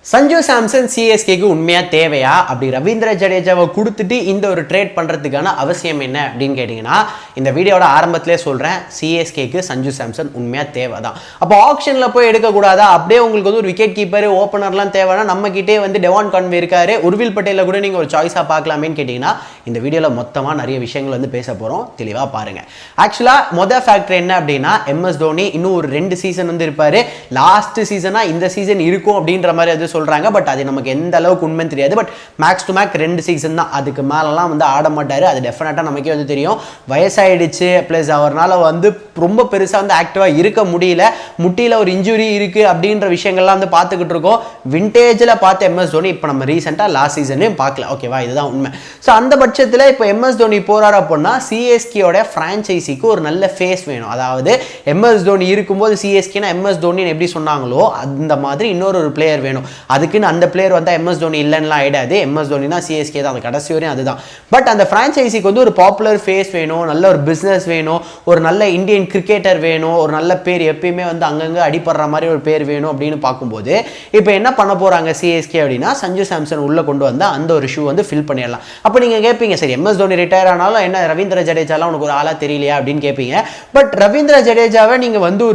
சஞ்சு சாம்சன் சிஎஸ்கேக்கு உண்மையாக தேவையா? அப்படி ரவீந்திர ஜடேஜாவை கொடுத்துட்டு இந்த ஒரு ட்ரேட் பண்ணுறதுக்கான அவசியம் என்ன அப்படின்னு கேட்டிங்கன்னா, இந்த வீடியோட ஆரம்பத்திலே சொல்கிறேன், சிஎஸ்கேக்கு சஞ்சு சாம்சன் உண்மையாக தேவை தான். அப்போ ஆப்ஷனில் போய் எடுக்கக்கூடாதா? அப்படியே உங்களுக்கு வந்து ஒரு விக்கெட் கீப்பர் ஓப்பனர்லாம் தேவைன்னா நம்மக்கிட்டே வந்து டெவான் கான்வே இருக்காரு, உர்வில் பட்டேலை கூட நீங்கள் ஒரு சாய்ஸாக பார்க்கலாமேன்னு கேட்டிங்கன்னா, இந்த வீடியோவில் மொத்தமாக நிறைய விஷயங்கள் வந்து பேச போகிறோம். தெளிவாக பாருங்கள். ஆக்சுவலாக மொதல் ஃபேக்டர் என்ன அப்படின்னா, எம்எஸ் தோனி இன்னும் ஒரு 2 சீசன் வந்து இருப்பார். லாஸ்ட் சீசனாக இந்த சீசன் இருக்கும் அப்படின்ற மாதிரி அது சொல்றாங்க. பட் அது நமக்கு எந்த அளவுக்கு உண்மைன்னு தெரியாது. But max to max 2 season தான், அதுக்கு மேலலாம் வந்து ஆட மாட்டாரு. அது டெஃபினட்டா நமக்கே வந்து தெரியும். வயசாயிடுச்சு, பிளஸ் அவரால் வந்து ரொம்ப பெருசா வந்து ஆக்டிவா இருக்க முடியல, முட்டியில ஒரு இன்ஜுரி இருக்கு அப்படின்ற விஷயங்கள்லாம் வந்து பார்த்துக்கிட்டு இருக்கோம். விண்டேஜில் பார்த்த எம்எஸ் தோனி இப்போ நம்ம ரீசெண்டாக லாஸ்ட் சீசனையும் பார்க்கல. ஓகேவா, இதுதான் உண்மை. ஸோ அந்த பட்சத்தில் இப்போ எம்எஸ் தோனி போறாரு அப்படின்னா சிஎஸ்கேயோட ஃப்ரான்ச்சைசிக்கு ஒரு நல்ல ஃபேஸ் வேணும். அதாவது எம்எஸ் தோனி இருக்கும்போது சிஎஸ்கேனா எம்எஸ் தோனின்னு எப்படி சொன்னாங்களோ அந்த மாதிரி இன்னொரு பிளேயர் வேணும். அதுக்குன்னு அந்த பிளேயர் வந்தால் எம்எஸ் தோனி இல்லைன்னா ஆயிடாது. எம்எஸ் தோனினா சிஎஸ்கே தான், அந்த கடைசி வரையும் அதுதான். பட் அந்த ஃப்ரான்ச்சைசிக்கு வந்து ஒரு பாப்புலர் ஃபேஸ் வேணும், நல்ல ஒரு பிஸ்னஸ் வேணும், ஒரு நல்ல இந்தியன் கிரிக்கெட்டர் வேணும், ஒரு நல்ல பேர் எப்பயுமே வந்து அங்கங்கே அடிப்படுற மாதிரி ஒரு பேர் வேணும் அப்படின்னு பார்க்கும்போது இப்போ என்ன பண்ண போகிறாங்க சிஎஸ்கே அப்படின்னா, சஞ்சு சாம்சன் உள்ளே கொண்டு வந்தால் அந்த ஒரு ஷூ வந்து ஃபில் பண்ணிடலாம். அப்போ நீங்கள் கேட்பீங்க, சரி எம்எஸ் தோனி ரிட்டையர் ஆனாலும் என்ன ரவீந்திர ஜடேஜாலாம் உனக்கு ஒரு ஆளாக தெரியலையா அப்படின்னு கேட்பீங்க. பட் ரவீந்திர ஜடேஜாவை நீங்கள் வந்து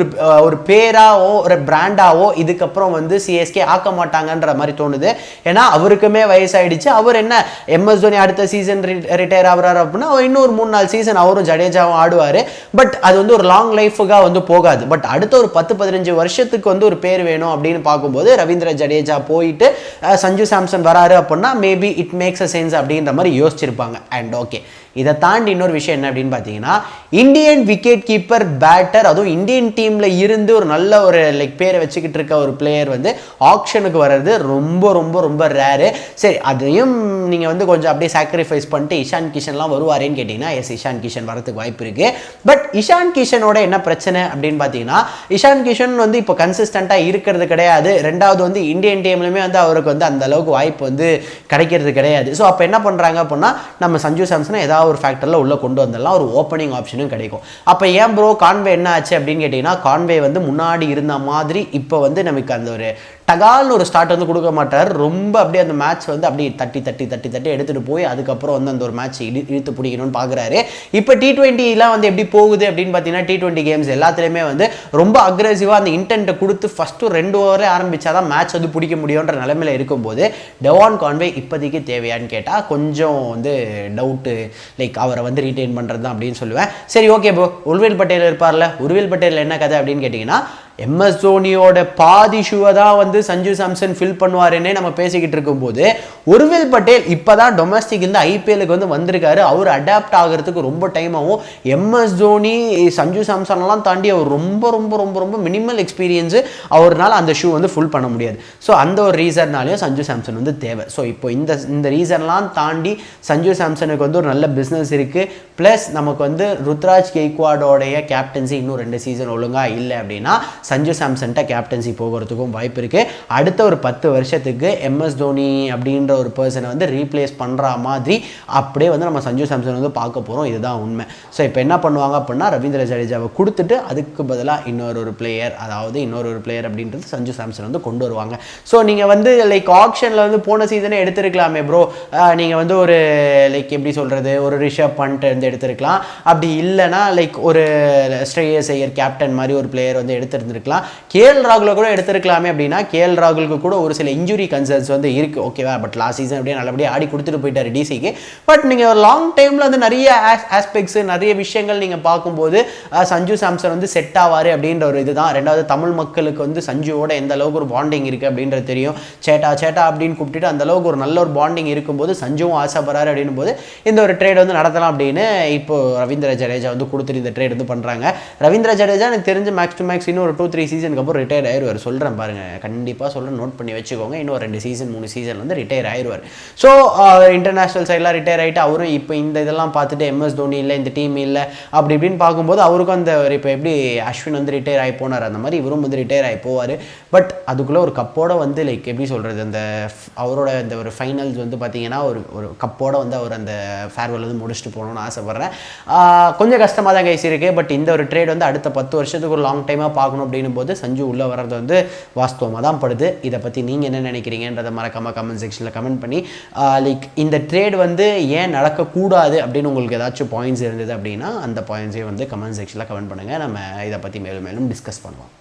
ஒரு பேராவோ ஒரு பிராண்டாவோ இதுக்கப்புறம் வந்து சிஎஸ்கே ஆக்க மாட்டாங்கன்ற மாதிரி தோணுது. ஏன்னா அவருக்குமே வயசாயிடுச்சு. அவர் என்ன எம்எஸ் தோனி அடுத்த சீசன் ரிட்டையர் ஆகிறாரு அப்படின்னா அவர் இன்னொரு 3-4 சீசன் அவரும் ஜடேஜாவும் ஆடுவார். பட் அது வந்து ஒரு லாங் லைஃபுக்காக வந்து போகாது. பட் அடுத்த ஒரு 10-15 வருஷத்துக்கு வந்து ஒரு பேர் வேணும் அப்படின்னு பார்க்கும்போது ரவீந்திர ஜடேஜா போயிட்டு சஞ்சு சாம்சன் வராரு அப்படின்னா maybe it makes a sense அப்படின்ற மாதிரி யோசிச்சிருப்பாங்க. அண்ட் ஓகே, இதை தாண்டி இன்னொரு விஷயம் என்ன அப்படின்னு பார்த்தீங்கன்னா, இந்தியன் விக்கெட் கீப்பர் பேட்டர், அதுவும் இந்தியன் டீமில் இருந்து ஒரு நல்ல ஒரு பேரை வச்சுக்கிட்டு இருக்க ஒரு பிளேயர் வந்து ஆக்ஷனுக்கு வர்றது ரொம்ப ரொம்ப ரொம்ப ரேரு. சரி, அதையும் நீங்கள் வந்து கொஞ்சம் அப்படியே சாக்ரிஃபைஸ் பண்ணிட்டு இஷான் கிஷன்லாம் வருவாரேன்னு கேட்டிங்கன்னா, எஸ், இஷான் கிஷன் வரதுக்கு வாய்ப்பு இருக்குது. பட் இஷான் கிஷனோட என்ன பிரச்சனை அப்படின்னு பார்த்தீங்கன்னா, இஷான் கிஷன் வந்து இப்போ கன்சிஸ்டண்ட்டாக இருக்கிறது கிடையாது. ரெண்டாவது வந்து இந்தியன் டீம்லையுமே வந்து அவருக்கு வந்து அந்த அளவுக்கு வாய்ப்பு வந்து கிடைக்கிறது கிடையாது. ஸோ அப்போ என்ன பண்ணுறாங்க அப்படின்னா, நம்ம சஞ்சு சாம்சனை ஏதாவது ஒரு ஃபேக்டரில் உள்ள கொண்டு வந்துடலாம், ஒரு ஓப்பனிங் ஆப்ஷனும் கிடைக்கும். அப்போ ஏன் ப்ரோ கான்வே என்ன ஆச்சு அப்படின்னு கேட்டிங்கன்னா, கான்வே வந்து முன்னாடி இருந்த மாதிரி இப்போ வந்து நமக்கு அந்த ஒரு டகால்னு ஒரு ஸ்டார்ட் வந்து கொடுக்க மாட்டார். ரொம்ப அப்படியே அந்த மேட்ச் வந்து அப்படியே தட்டி தட்டி தட்டி தட்டி எடுத்துகிட்டு போய் அதுக்கப்புறம் வந்து அந்த ஒரு மேட்ச் இழுத்து பிடிக்கணும்னு பார்க்குறாரு. இப்போ T20 வந்து எப்படி போகுது அப்படின்னு பார்த்தீங்கன்னா, T20 கேம்ஸ் எல்லாத்துலேயுமே வந்து ரொம்ப அக்ரெசிவாக அந்த இன்டென்ட்டை கொடுத்து ஃபஸ்ட்டு 2 ஓவரே ஆரம்பித்தாதான் மேட்ச் வந்து பிடிக்க முடியுன்ற நிலைமையில் இருக்கும்போது டெவான் கான்வே இப்போதைக்கு தேவையான்னு கேட்டால் கொஞ்சம் வந்து டவுட்டு. அவரை வந்து ரீட்டைன் பண்ணுறது தான் அப்படின்னு சொல்லுவேன். சரி, ஓகே ப்ரோ, உர்வில் பட்டேல் இருப்பார்ல, உர்வில் பட்டேல் என்ன கதை அப்படின்னு கேட்டிங்கன்னா, எம்எஸ் தோனியோட பாதி ஷூவை தான் வந்து சஞ்சு சாம்சன் ஃபில் பண்ணுவாருன்னே நம்ம பேசிக்கிட்டு இருக்கும்போது உர்வில் பட்டேல் இப்போ தான் டொமஸ்டிக்லேருந்து ஐபிஎலுக்கு வந்து வந்திருக்காரு. அவர் அடாப்ட் ஆகிறதுக்கு ரொம்ப டைம் ஆகும். எம்எஸ் தோனி சஞ்சு சாம்சன்லாம் தாண்டி அவர் ரொம்ப ரொம்ப ரொம்ப ரொம்ப மினிமல் எக்ஸ்பீரியன்ஸு, அவரால் அந்த ஷூ வந்து ஃபுல் பண்ண முடியாது. ஸோ அந்த ஒரு ரீசன்னாலையும் சஞ்சு சாம்சன் வந்து தேவை. ஸோ இப்போ இந்த ரீசன்லாம் தாண்டி சஞ்சு சாம்சனுக்கு வந்து ஒரு நல்ல பிஸ்னஸ் இருக்குது. ப்ளஸ் நமக்கு வந்து ருத்ராஜ் கெய்க்வாடோடைய கேப்டன்சி இன்னும் 2 சீசன் ஒழுங்காக இல்லை அப்படின்னா சஞ்சு சாம்சன்ட்ட கேப்டன்சி போகிறதுக்கும் வாய்ப்பு இருக்குது. அடுத்த ஒரு 10 வருஷத்துக்கு எம்எஸ் தோனி அப்படின்ற ஒரு பர்சனை வந்து ரீப்ளேஸ் பண்ணுற மாதிரி அப்படியே வந்து நம்ம சஞ்சு சாம்சன் வந்து பார்க்க போகிறோம். இதுதான் உண்மை. ஸோ இப்போ என்ன பண்ணுவாங்க அப்படின்னா, ரவீந்திர ஜடேஜாவை கொடுத்துட்டு அதுக்கு பதிலாக இன்னொரு பிளேயர், அதாவது இன்னொரு பிளேயர் அப்படின்றது சஞ்சு சாம்சன் வந்து கொண்டு வருவாங்க. ஸோ நீங்கள் வந்து ஆக்ஷனில் வந்து போன சீசனே எடுத்துருக்கலாமே ப்ரோ, நீங்கள் வந்து ஒரு எப்படி சொல்கிறது, ஒரு ரிஷப் பண்ட் வந்து எடுத்துருக்கலாம். அப்படி இல்லைனா ஒரு ஸ்ரேயஸ் ஐயர் கேப்டன் மாதிரி ஒரு பிளேயர் வந்து எடுத்துருந்துருக்கலாம். கேஎல் ராகுல கூட எடுத்திருக்கலாமே அப்படின்னா, கேஎல் ராகுலுக்கு கூட ஒரு சில இன்ஜுரி கன்சர்ன்ஸ் வந்து இருக்குது. ஓகேவா, பட் லாஸ்ட் சீசன் அப்படியே நல்லபடியாக ஆடி கொடுத்துட்டு போயிட்டார் டிசிக்கு. பட் நீங்கள் ஒரு லாங் டைமில் வந்து நிறைய ஆஸ்பெக்ட்ஸ், நிறைய விஷயங்கள் நீங்கள் பார்க்கும்போது சஞ்சு சாம்சன் வந்து செட் ஆவார் அப்படின்ற ஒரு இதுதான். ரெண்டாவது, தமிழ் மக்களுக்கு வந்து சஞ்சுவோட எந்த அளவுக்கு ஒரு பாண்டிங் இருக்குது அப்படின்றது தெரியும். சேட்டா சேட்டா அப்படின்னு கூப்பிட்டுட்டு அந்த அளவுக்கு ஒரு நல்ல ஒரு பாண்டிங் இருக்கும்போது சஞ்சுவும் ஆசைப்படுறாரு அப்படின்னும் போது இந்த ஒரு ட்ரேட் வந்து நடத்தலாம் அப்படின்னு இப்போ ரவீந்திர ஜடேஜா வந்து கொடுத்துட்டு இந்த ட்ரேட் வந்து பண்ணுறாங்க. ரவீந்திர ஜடேஜா எனக்கு தெரிஞ்சு மேக்ஸ் டு மேக்ஸ் இன்னும் ஒரு 2-3 சீசனுக்கு அப்புறம் ரிட்டையர் ஆயிடுவார். சொல்கிறேன் பாருங்கள், கண்டிப்பாக சொல்கிறேன், நோட் பண்ணி வச்சுக்கோங்க. இன்னும் 2 சீசன் 3 சீசன் வந்து ரிட்டையர் ஆயிடுவார். ஸோ இன்டர்நேஷனல் சைடெலாம் ரிட்டையர் ஆகிட்டு அவரும் இப்போ இந்த இதெல்லாம் பார்த்துட்டு எம்எஸ் தோனி இல்லை, இந்த டீம் இல்லை அப்படி இப்படின்னு பார்க்கும்போது அவருக்கும் அந்த இப்போ எப்படி அஸ்வின் வந்து ரிட்டையர் ஆகி போனார், அந்த மாதிரி இவரும் வந்து ரிட்டையர் ஆகி போவார். பட் அதுக்குள்ளே ஒரு கப்போட வந்து எப்படி சொல்கிறது, அந்த அவரோட இந்த ஒரு ஃபைனல்ஸ் வந்து பார்த்தீங்கன்னா ஒரு கப்போட வந்து அவர் அந்த ஃபேர்வெல் வந்து முடிச்சுட்டு போகணும்னு ஆசைப்பட்றேன். கொஞ்சம் கஷ்டமாக தான் கைஸ் இருக்குது. பட் இந்த ஒரு ட்ரேட் வந்து அடுத்த 10 வருஷத்துக்கு ஒரு லாங் டைமாக பார்க்கணும் அப்படின்னும் போது சஞ்சு உள்ளே வர்றது வந்து வாஸ்தவமாக தான் படுது. இதை பற்றி நீங்கள் என்ன நினைக்கிறீங்கன்றதை மறக்காமல் கமெண்ட் செக்ஷனில் கமெண்ட் பண்ணி லைக் இந்த ட்ரேட் வந்து ஏன் நடக்கக்கூடாது அப்படின்னு உங்களுக்கு ஏதாச்சும் பாயிண்ட்ஸ் இருந்தது அப்படின்னா அந்த பாயிண்ட்ஸையும் வந்து கமெண்ட் செக்ஷனில் கமெண்ட் பண்ணுங்கள். நம்ம இதை பற்றி மேலும் மேலும் டிஸ்கஸ் பண்ணுவோம்.